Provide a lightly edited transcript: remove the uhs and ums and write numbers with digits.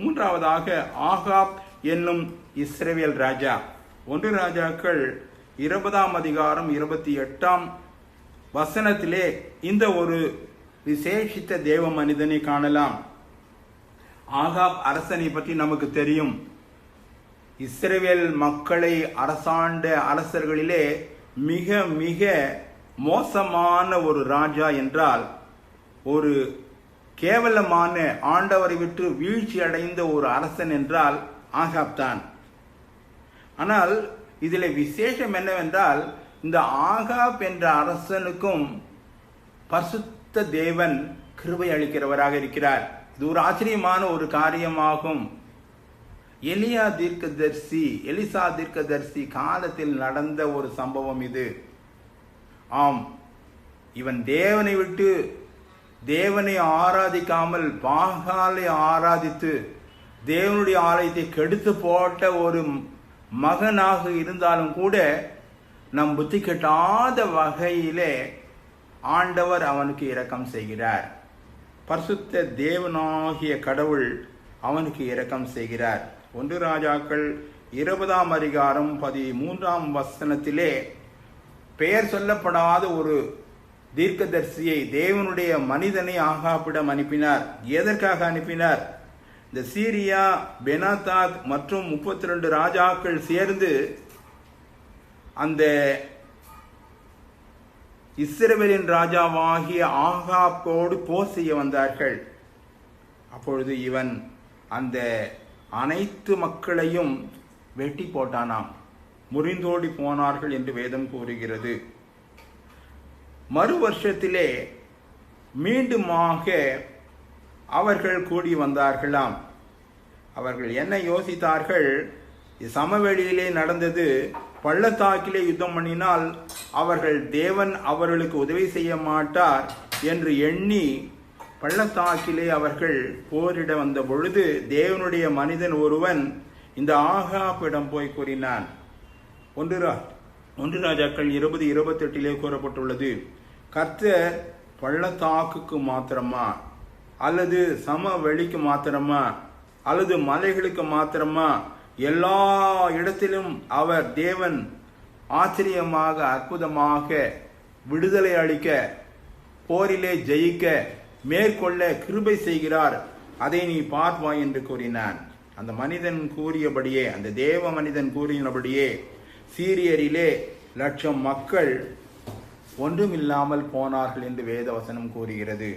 மூன்றாவதாக ஆகாப் என்னும் இஸ்ரவேல் ராஜா. 1 ராஜாக்கள் 20ஆம் அதிகாரம் 28ஆம் வசனத்திலே இந்த ஒரு விசேஷித்த தேவ மனிதனை காணலாம். ஆகாப் அரசனை பற்றி நமக்கு தெரியும். இஸ்ரவேல் மக்களை அரசாண்ட அரசர்களிலே மிக மிக மோசமான ஒரு ராஜா என்றால், ஒரு கேவலமான ஆண்டவரை விட்டு வீழ்ச்சி அடைந்த ஒரு அரசன் என்றால் ஆகாப் தான். ஆனால் இதில் விசேஷம் என்னவென்றால், இந்த ஆகாப் என்ற அரசனுக்கும் பரிசுத்த தேவன் கிருபை அளிக்கிறவராக இருக்கிறார். இது ஒரு ஆச்சரியமான ஒரு காரியமாகும். எலிசா தீர்க்கதரிசி காலத்தில் நடந்த ஒரு சம்பவம் இது. ஆம், இவன் தேவனை விட்டு தேவனை ஆராதிக்காமல் பாகாலை ஆராதித்து தேவனுடைய ஆலயத்தை கெடுத்து போட்ட ஒரு மகனாக இருந்தாலும் கூட நம் புத்தி கெட்டாத வகையிலே ஆண்டவர் அவனுக்கு இரக்கம் செய்கிறார். பரிசுத்த தேவனாகிய கடவுள் அவனுக்கு இரக்கம் செய்கிறார். 1 ராஜாக்கள் 20ஆம் அதிகாரம் 13ஆம் வசனத்திலே பெயர் சொல்லப்படாத ஒரு தீர்க்கதரிசியை, தேவனுடைய மனிதனை ஆகாபிடம் அனுப்பினார். எதற்காக அனுப்பினார்? இந்த சீரியா, பெனாதாத் மற்றும் 32 ராஜாக்கள் சேர்ந்து அந்த இஸ்ரவேலின் ராஜாவாகிய ஆகாபோடு போர் செய்ய வந்தார்கள். அப்பொழுது இவன் அந்த அனைத்து மக்களையும் வெட்டி போட்டானாம். முறிந்தோடி போனார்கள் என்று வேதம் கூறுகிறது. மறு வருஷத்திலே மீண்டுமாக அவர்கள் கூடி வந்தார்களாம். அவர்கள் என்ன யோசித்தார்கள்? சமவெளியிலே நடந்தது, பள்ளத்தாக்கிலே யுத்தம் பண்ணினால் அவர்கள் தேவன் அவர்களுக்கு உதவி செய்ய மாட்டார் என்று எண்ணி பள்ளத்தாக்கிலே அவர்கள் போரிட வந்த பொழுது தேவனுடைய மனிதன் ஒருவன் இந்த ஆகாபிடம் போய் கூறினான். 1 ராஜாக்கள் 20:28 கூறப்பட்டுள்ளது, கர்த்தர் பள்ளத்தாக்குக்கு மாத்திரமா அல்லது சமவெளிக்கு மாத்திரமா அல்லது மலைகளுக்கு மாத்திரமா? எல்லா இடத்திலும் அவர் தேவன் ஆச்சரியமாக அற்புதமாக விடுதலை அளிக்க, போரிலே ஜெயிக்க, மேற்கொள்ள கிருபை செய்கிறார். அதை நீ பார்ப்பாய் என்று கூறினான். அந்த மனிதன் கூறியபடியே, அந்த தேவ மனிதன் கூறினபடியே சீரியரிலே 1,00,000 மக்கள் ஒன்றுமில்லாமல் போனார்கள் என்று வேதவசனம் கூறுகிறது.